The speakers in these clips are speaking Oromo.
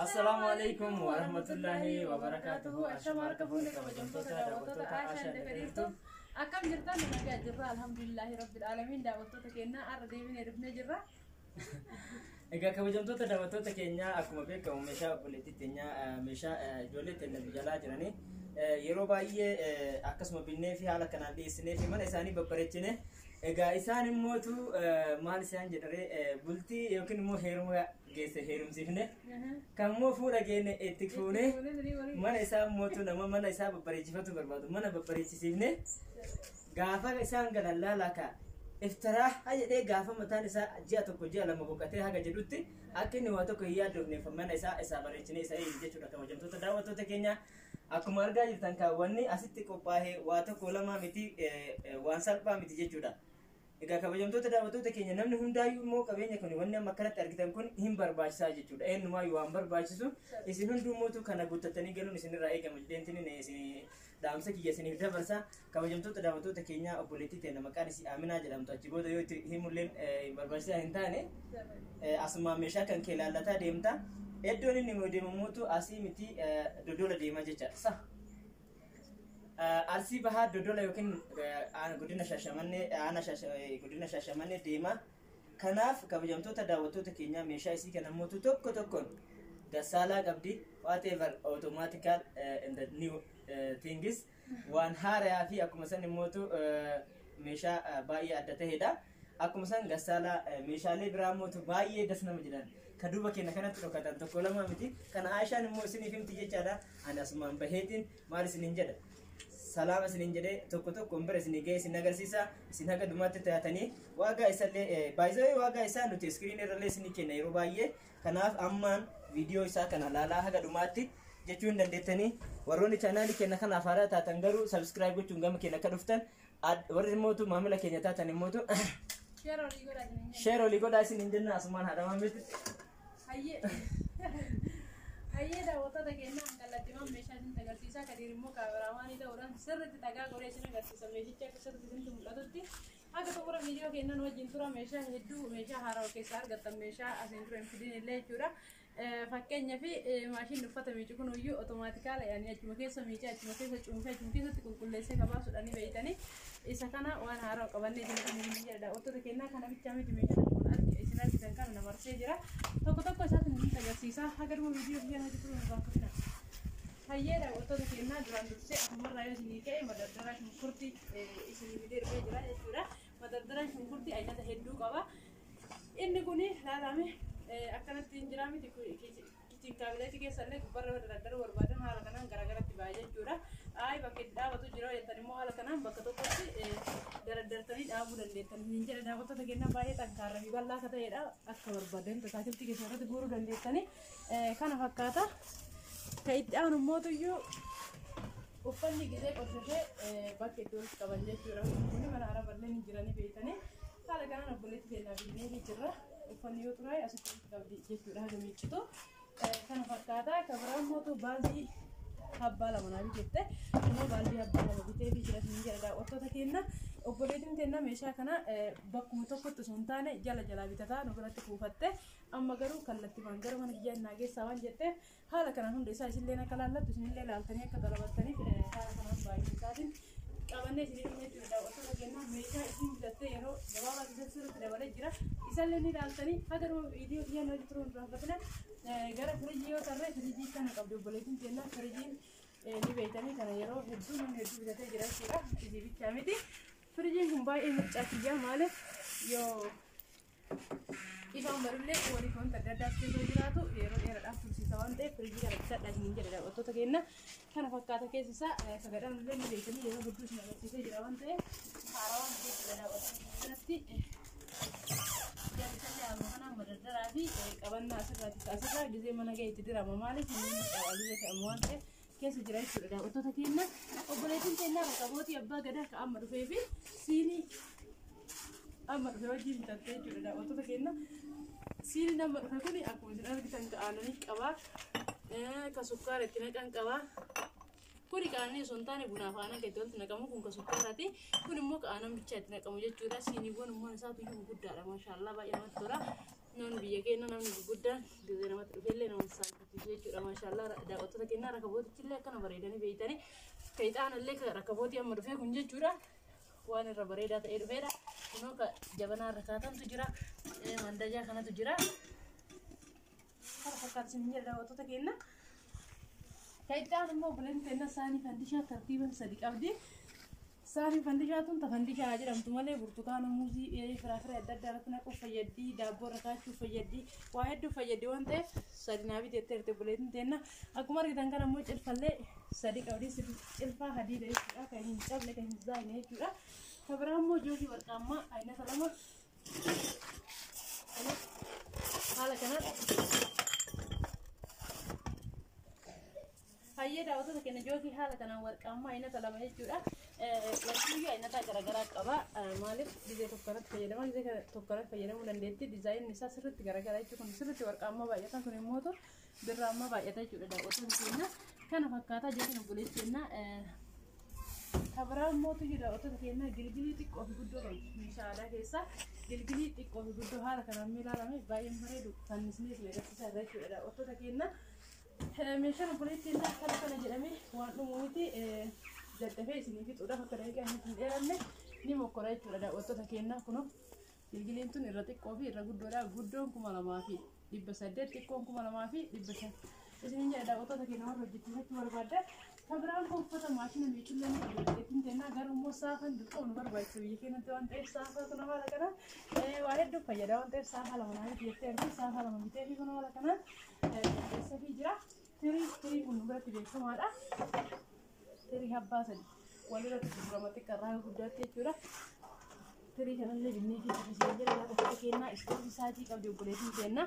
السلام عليكم ورحمة الله وبركاته. أشمار كفونك وجمتك دعوتك عشان دفريرتم أكم جرتان نجا جرا الحمد لله رب العالمين دعوتك إننا أرد من ربنا جرا. إذا كوجمتك دعوتك إننا أكمل بك ومشى بوليتينيا مشى جولة النبيجلا جراني يروباية أكسم بيني في حالة كان عندي سنة في من إساني ببرتشنه. إذا إسان موتو مال إسان جدري بولتي يمكن مو هيرم جيس هيرم سيفنه كم مو فورا جينه اتكفونه من إسان موتو نما من إسان ببرتشي فتو بربادو من ببرتشي سيفنه غافا إسان قال الله لك افتراح هاي ده غافا متان إسان جاتو كوجي على مبوكته هاga جدوتي أكين واتو كهيا دفنه فمن إسان برتشني إسان يجي شو كم جم تو تداو تو تكينيا aku marga jirtan kawanni asitti qophaa'e waa tokko lama miti waan salphaa miti jechuudha. Egaa kabajamtoota daawwattoota keenya namni hundaayyuu immoo qabeenya kun wanni amma akkanatti argitan kun hin barbaachisaa jechuudha. Eenyumaayyuu waan barbaachisu isin hundumootu kana guuttatanii galuun isinirraa eegama jedheentiin isin dhaamsa kiyya isiniif dabarsa. Kabajamtoota daawwattoota keenya obboleettii ta'e maqaan isii Aaminaa jedhamtu achi booda yoo itti himulleen barbaachisaa hin taane asumaan meeshaa kan kee laallataa deemta. Eddoon inni deemamuutu asii miti dodola deemaa jecha sa arsii bahaa dodola yookiin godina Shaashamannee deema. Kanaaf kabajamtoota daawwattoota keenyaa meeshaa isii kana mootu tokko tokkoon gasaalaa qabdi whatever automatical in the new things waan haaraa fi akkuma san mootu meeshaa baay'ee adda ta'edha. Akkuma san gasaalaa meeshaalee biraa mootu baay'ee das nama jedhan kaduba keenya kanatti dhokatan tokko lama miti kana Aishaan immoo isiniif himti jechaadha. Ani asumaan baheetiin maal isiniin jedha salaama isiniin jedhee tokko tokkoon bira isinii ga'ee isin agarsiisa. Isin haga dhumaatti taatanii waagaa isallee baay'ee waagaa isaa nuti iskiriin irrallee isinii kenna yeroo baay'ee. Kanaaf ammaan viidiyoo isaa kana laalaa haga dhumaatti jechuun dandeettanii warroonni chaanaalii keenya kanaaf haaraa taatan garuu subscribe gochuun gama keenya akka dhuftan warri immootu maamila keenya taatan immootu share olii godhaa isiniin jenna asumaan haadhamaa miti. Hayyee daawwattoota keenya kallattiiwwan meeshaa isin agarsiisaa kadiir immoo kaameraamaanii ta'uudhaan sirriitti dhagaa godhee isin agarsiisa meeshicha akka sirriitti isinitti mul'atutti akka xumura viidiyoo keenyan wajjin tura meeshaa hedduu meeshaa haaraa of keessaa argattan meeshaa asiin dura hin fidin illee jechuudha. Fakkeenyaa fi maashinni uffata miicu kun iyyuu otomaatikaala yaani achuma keessa miicaa achuma keessa cuunfee achuma keessatti qulqulleessee gabaasuudhaanii beeytanii isa kana waan haaraa qabannee isin kan jedha daawwattoota keenyaa kana bichaa miti meeshaa isin argitan kana namarsee jira tokko tokko isaatiin nutti agarsiisa haga dhuma viidiyoo biyya nuti turuu irraa kufina. Hayyee daawwattoota keenyaa duraan dursee asumarraa yoo isinii ka'e madardara shunkurtii isinii darbee jira jechuudha. Madardara shunkurtii aynata hedduu qaba. Inni kuni laalame akkanatti hin jira miti kichiin kaabineetii keessallee gubbarra madardara barbaadan haala kanaan garagaratti baay'ee jechuudha. Bakka itti dhaabatu jira jettan immoo haala kanaan bakka tokkotti dardartanii dhaabuu dandeettan. Hin jedha daawwattoota keenyaa baay'ee xankaarra fi bal'aa akka ta'edha. Akka barbaadan tajaajilti keessa irratti guuruu dandeettanii kana fakkaata. Ka itti aanu mootuyyuu uffanni gisee qorshatee bakka itti walitti qaban jechuudha. Kuni mana araballee ni jiranii beektanii haala kanaan obboleettii keenyaa binnee jirra. Uffanni yoo xuraa'e asitti qabdi jechuudha haga miiccitu. Kana fakkaata ka biraan mootu baaldii habbaa lama naa bijette immoo baaldii habbaa lama bitee fi jira hin jedha daawwattoota keenya. Obboleettiin keenya meeshaa kana bakkuma tokkotti osoo hin taane jala jalaa bitataa nu biratti kuufatte amma garuu kallattiimaan gara mana kiyyannaa keessaa waan jetteef haala kanaan hunda isaa isinillee akka laallattu isinillee laaltanii akka dalabattaniif haala kanaan baay'ee isaatiin qabannee isinii jechuudha daawwattoota keenya. Meeshaa isin bitattee yeroo gabaabaa keessatti sirriitti dabalee jira isallee ni laaltanii haga dhuma viidiyoo kiyyannaa hojii turuun irraa fudhatina gara firijii yoo tarree firijii kana qabdi obboleettiin keenya. Firijiin ni beektanii kana yeroo hedduu namni hedduu bitatee jira jechuudha isii bichaa miti. Firijiin kun baay'ee mircaatiyyaa maaliif yoo ifaan barullee waliif wanta adda addaa keessa jiraatu yeroo dheeraadhaaf tursiisa waan ta'eef firijii kana bitadhaa hin jedha daawwattoota keenya. Kana fakkaata keessa isaa sagadaan illee ni beektanii yeroo hedduu isin agarsiisee jira waan ta'eef haaraa waan ta'eef daawwattoota kanatti jaallatanii haaluma kanaan madardara fi qabannaa asirraatti taasirraa gisee mana ga'e itti dirama maaliif inni biyya ta'amu waan ta'eef keessa jira jechuudha daawwattoota keenya. Obboleettiin keenya raqabootii abbaa gadaa ka amma dhufee fi siinii amma dhufee wajjin bitattee jechuudha daawwattoota keenya. Siiniin amma dhufe kun akkuma isin argitan ka aananii qabaa ka sukkaara itti naqan qabaa. Kuni kaanee osoo hin taane bunaa faana gadi walitti naqamu kun ka sukkaaraati. Kun immoo ka aanan bichaa itti naqamu jechuudha. Siiniiwwan immoo isaatu iyyuu guddaadha maashaallah baay'ee namatti tola. non biyya keenya namni gurguddaan gisee namatti dhufeellee nama saanfatiisu jechuudha maashaallah daawwattoota keenya rakabootichillee akkana bareedanii beeytanii kayxaanallee rakabootii amma dhufee kun jechuudha waan irra bareedaa ta'ee dhufeedha kunoo ka jabanaa irra kaatantu jira mandajaa kanatu jira harka fakkaatsin jedha daawwattoota keenya kayxaan immoo buleen keenya saanii fandishaa tartiiban sadi qabdi saanii fandishaa tun tafandishaa jedhamtu malee burtukaana muuzii firaafira adda addaa irratti naquuf fayyaddi daabboo irra kaachuuf fayyaddi waa hedduu fayyaddi waan ta'eef sadi naa biteettee buleetiin teenna akkuma argitan kana immoo cilfallee sadi qabdi cilfaa hadiida jechuudha kan hin cabne kan hin zaayne jechuudha ka biraa immoo jookii warqaammaa aynata lama haala kanatti hayyee daawwattoota keenya jookii haala kanaan warqaammaa aynata lama jechuudha warqii aynata garaagaraa qaba maaliif gisee tokkorratti fayyadama gisee tokkorratti fayyadamuu dandeetti dizaayinni isaa sirriitti garaagaraa jechuudha kun sirriitti warqaammaa baay'ata kun immoo birraammaa baay'ata jechuudha daawwattoota keenya kana fakkaataa jechuun obboleessi keenya kabiraa immoo daawwattoota keenya gilgilii xiqqoo fi guddoo qabu meeshaa aadaa keessaa gilgilii xiqqoo fi guddoo haala kanaan ilaalame baay'ee bareedu fannisnee fi agarsiisaa irra jechuudha daawwattoota keenya meeshaan obboleettiin kana jedhame waan dhumu miti daddafee isinii fixuudhaaf akka daqiiqaa hin dheeranne ni mokkora jechuudha daawwattoota keenya kunoo gilgiliin tun irra xiqqoo fi irra guddoodha guddoon 2,800 xiqqoon 2,500 isiniin jedha daawwattoota keenya warra hojjechiisachuu barbaadda kabiraan kun uffata maashina miicullee ni qabdi teenna garuu immoo saafaan dirqama nu barbaachisa biyya keenyatti waan ta'eef saafaa kun haala kanaan waa hedduu fayyada waan ta'eef saafaa lama naaf jettee argi saafaa lama bitee fi kun haala kanaan keessa fi jira tirii kun biratti beekamaadha tirii abbaa sadi walirratti gurgurama xiqqarraa guddaatti jechuudha tirii kanallee binnee fi taphisiin jira daawwattoota keenya istoofii isaatii qabdi obboleettiin keenya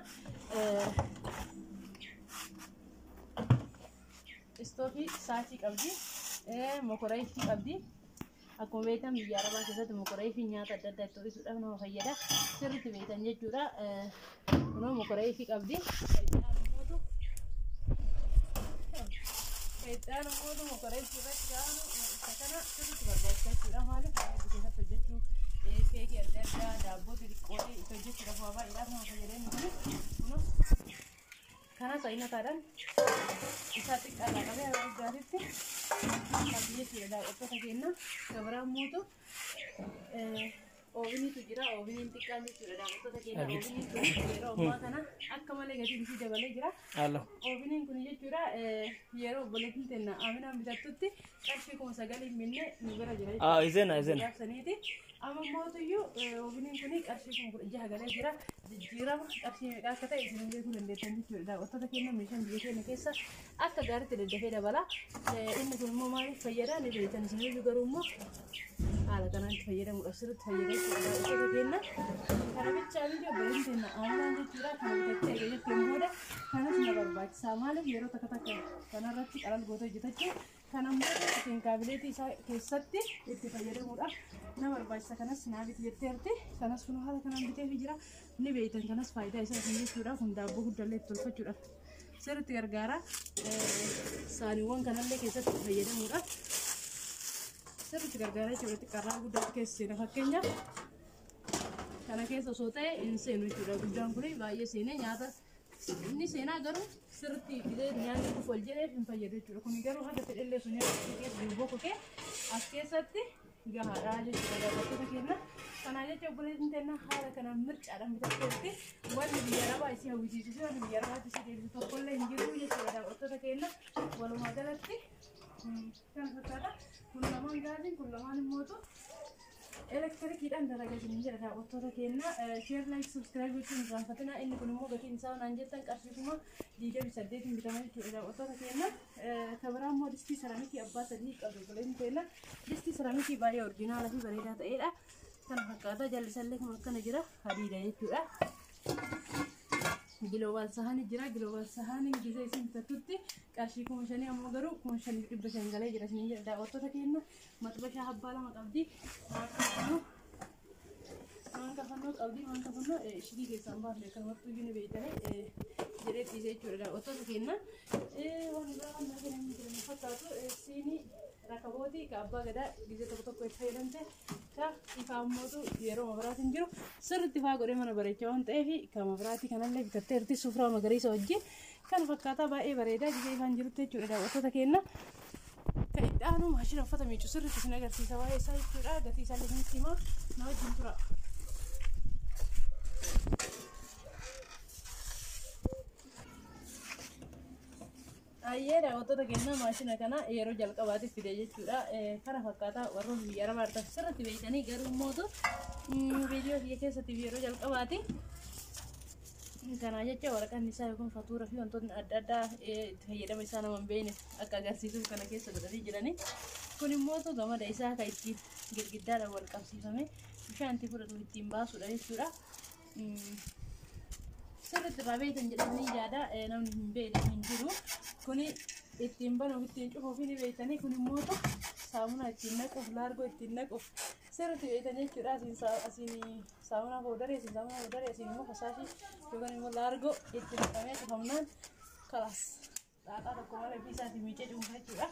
istoofii isaatii qabdi mokoreetii qabdi akkuma beektan biyya arabaa keessatti mokoreetii nyaata adda addaa itti hojjechuudhaaf nama fayyada sirriitti beektan jechuudha kunoo mokoreetii qabdi kayxaan immoo mokoreetii irratti gaanu isa kana sirriitti barbaachisa jechuudha maaliif keessatti hojjechuu keekii adda addaa daabboo xixiqqootii itti hojjechuudhaaf waa baay'eedhaaf nama fayyadanii kunoo kanas aynataadhaan isaa xiqqaadhaa qabee haala guddaatitti qabdi jechuudha daawwattoota keenya gabaraa mootu ooviniitu jira ooviniin xiqqaan jechuudha daawwattoota keenya ooviniin kun yeroo ammaa kana akka malee gatiin isii dabalee jira ooviniin kun jechuudha yeroo obboleettiin keenya Aminaan bitattutti qarshii 9,000 minne nu bira jira jechuudha amma mootuyyuu ooviniin kun qarshii 16,000 galee jira jijjiirama qarshii meeqa akka ta'e isin beekuu dandeettan jechuudha daawwattoota keenya meeshaan biyya keenya keessa akka gaariitti daddafee dabala inni kun immoo maaliif fayyada ni beektan isin garuu immoo haala kanaan itti fayyadamuudhaaf sirriitti fayyada daawwattoota keenya kana bichaa biyya obboleettiin keenya Aminaan jechuudha kana bitattee eegalettiin booda kanas na barbaachisaa maaliif yeroo takka takka kanarratti qalal goota hojjetachuu kanammoo isin kaabileetii isaa keessatti itti fayyadamuudhaaf na barbaachisa kanas naa biti jettee arte kanas kun haala kanaan biteefii jira ni beektan kanas faayidaa isaa isin jechuudha kun daabboo guddallee itti tolfachuudhaaf sirriitti gargaara saaniiwwan kanallee keessatti itti fayyadamuudhaaf sirriitti gargaara jechuudha xiqqarraa guddaatti keessa seena fakkeenyaaf kana keessa osoo ta'e hin seenu jechuudha guddaan kun baay'ee seenee nyaata inni seenaa garuu sirriitti bilee nyaanni dhufu wal jedheef hin fayyadu jechuudha kun garuu haga fedhellee sun nyaata keessa duuboo kokee as keessatti gahaadhaa jechuudha daawwattoota keenya kanaa jecha obboleettiin keenya haala kanaan mircaadhaan bitatteetti wanni biyya arabaa isii hawwisiisu fi wanni biyya arabaatti isii deebisu tokkollee hin jiru jechuudha daawwattoota keenya walumaa galatti kan fakkaata kun lamaan gaasiin kun lamaan immootu elektirikiidhaan dalagasiin jira daawwattoota keenya sheer laayik subskiraayib gochuun hin irraanfatinaa inni kun immoo gatiin isaa naan jettan qarshii kuma 28 bitama jechuudha daawwattoota keenya kabiraa immoo distii seraamikii abbaa sadii qabdu obboleettiin keenya distii seraamikii baay'ee orjinaala fi bareedaa ta'edha kana fakkaata jallisallee kun akkana jira hadiida jechuudha giloobal sahanii jira giloobal sahanii gisee isin bitattutti qarshii 5,000 ammoo garuu 5,500 galee jira isin jedha daawwattoota keenya maxbashaa abbaa lama qabdi waan kafannoo qabdi waan kafannoo ishii keessaan baafne kan wartu iyyuu ni beeytanii jedhee dhiisee jechuudha daawwattoota keenya waan biraa waan naaf hin jiran fakkaatu siinii rakabootii ka abbaa gadaa gisee tokko tokko itti fayyadamte ifaan mootu yeroo mabraatiin jiru sirriitti faa godhee mana bareechaa waan ta'eef kan mabraatii kanallee bitattee irratti sufraa magariisa wajjin kan fakkaataa baay'ee bareedaa gisee ifaan jirutti jechuudha daawwattoota keenya. Kan itti aanu maashina uffata miicu sirriitti isin agarsiisa waa'ee isaa jechuudha. Gatii isaa illee himaa na wajjin tura. Ayyee daawwattoota keenya maashina kana yeroo jalqabaatiif fide jechuudha. Kana fakkaataa warroonni biyya arabaa artan sirriitti beekanii garuu mootu viidiyoo biyya keessatti yeroo jalqabaati. Kana jecha waraqaan isaa yookiin fatuura fi wantoonni adda addaa itti fayyadama isaa nama hin beekne akka agarsiisuuf kana keessa godhatanii jirani. Kun immoo gamada isaa kan ittiin girgiddaadhaan wal qabsiifame bishaan itti fudhatu ittiin baasuudha jechuudha. Sirriitti rabeetan jedhanii yaada namni hin beekne hin jiru. Kuni ittiin banuuf ittiin cufuuf ni beektanii kun immoo saamuna ittiin naquuf laargoo ittiin naquuf sirriitti beektan jechuudha. Asiin saamuna boodaree asiin immoo fasaashii yookaan immoo laargoo ittiin naqamee cufamnaan kalaas dhaaxaa tokko malee fi isaatiin miicee cuunfaa jechuudha.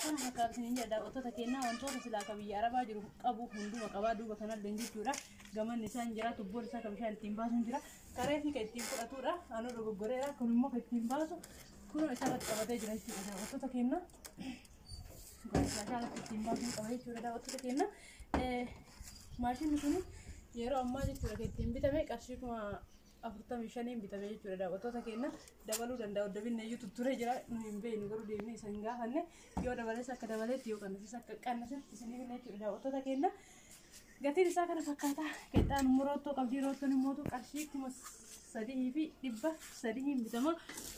Kan fakkaatu isin jedha daawwattoota keenyaa wantoota silaa ka biyya arabaa jiru qabu hunduma qabaa duuba kanallee jechuudha. Gamanni isaan jira tubboon isaa kan bishaan ittiin baasuun jira. Karee fi kan ittiin fudhatudha. Anuu dogoggoreera kun immoo kan ittiin baasu kun isarratti qabatee jira jechuudha daawwattoota keenya. Gaashaadhaan ittiin baasuun qaba jechuudha daawwattoota keenya. Maashinni kun yeroo ammaa jechuudha kan ittiin bitame qarshii 45 bitame jechuudha daawwattoota keenya. Dabaluu danda'a dabinne iyyuu tutturee jira nu hin beeknu garuu deemnee isa hin gaafanne yoo dabalees akka dabaleetti yoo qannases akka qannasetti isinii binne jechuudha daawwattoota keenya. Gatiin isaa kana fakkaataa qexaan muroottoo qabdii roottoon immoo qarshii 3,300 bitama.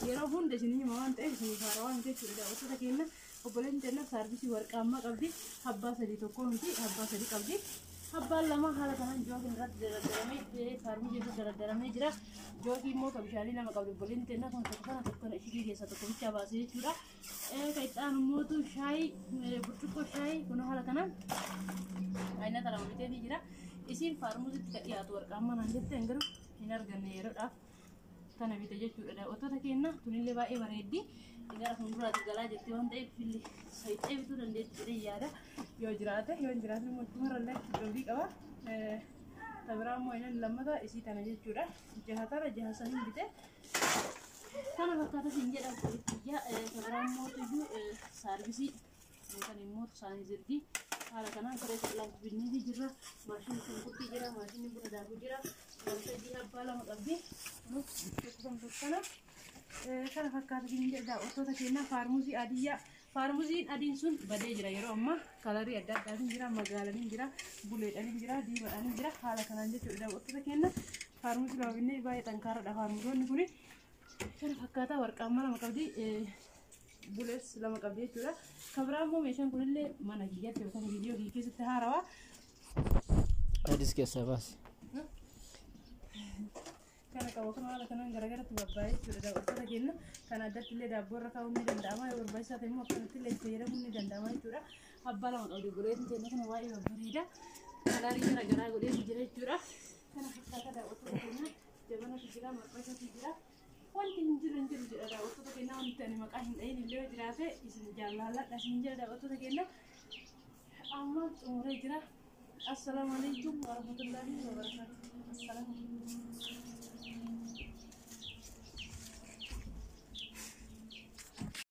Yeroo hunda isin hima waan ta'eef isin faara waan jechuudha daawwattoota keenya. Obboleen jenna saarvisii warqaammaa qabdi habbaa 3 tokkoo miti habbaa 3 qabdi. Habbaan lama haala kanaan jookiin irratti daradaramee saarvisii irratti daradaramee jira. Jookii immoo kan bishaanii lama qabdi. Obboleen jenna kun tokko ishii keessa tokko bichaa baasee jechuudha. Qexaan immoo shaayii burcuqqoo shaayii kun haala kanaan aynata lama bitee jira. Isiin faarmuusitti kan dhiyaatu warqaammaa naan jettee hin garuu hin arganne yeroodhaaf kana bite jechuudha daawwattoota keenya. Kunillee baay'ee bareeddi. Gara fuulduraatti galaa jettee waan ta'eef filli sayxee bituu dandeetti jedhee yaada. Yoo jiraate immoo dhumarrallee doolii qaba. Tabiraa immoo inni lammata isii tana jechuudha. Jaha saniin bite. Kana fakkaata siin jedha qoritiyyaa tabiraa immoo iyyuu saarvisii yookaan immoo saanii zirgii haala kanaan saree saxlaaf binniitii jirra. Maashinni shunkurtii jira. Maashinni buna daakuu jira. Waltajjii abbaa lama qabdi. Kana kana fakkaatu siin jedha daawwattoota keenya. Faarmuuzii adiyyaa faarmuuziin adiin sun badee jira yeroo ammaa kalarii adda addaatiin jira. Magaalaniin jira, buleedhaniin jira, diimadhaniin jira. Haala kanaan jechuudha daawwattoota keenya. Faarmuuzii lama binnee baay'ee xankaaradha faarmuuzoonni kuni. Kana fakkaataa warqaammaa lama qabdi. Bulees lama qabdi jechuudha. Kabiraa immoo meeshaan kunillee mana kiyyatti yookaan viidiyoo kiyya keessatti haarawaa. Adis keessaa baasi. Kana qabu kun haala kanaan garagaratti babbaa'ee jechuudha daawwattoota keenya. Kana addatti illee daabboo irra kaa'uun ni danda'ama. Yoo barbaachisaa ta'e immoo akkanatti illee fayyadamuun ni danda'ama jechuudha. Abbaa lama qabdi buleetiin keenya kun baay'ee babbareeda. Kalaarii garagaraa godhee jira jechuudha. Kana fakkaataa daawwattoota keenya. Jabanatu jira, marqaatu jira. Wanti hin jiru jedha daawwattoota keenya. Wanti ani maqaa hin dhahin illee jiraate isin jaalladha isin jedha daawwattoota keenya. Amma xumuree jira. Assalaamu alaikum warahmatullahi wabarakatuh. Assalaamu alaikum.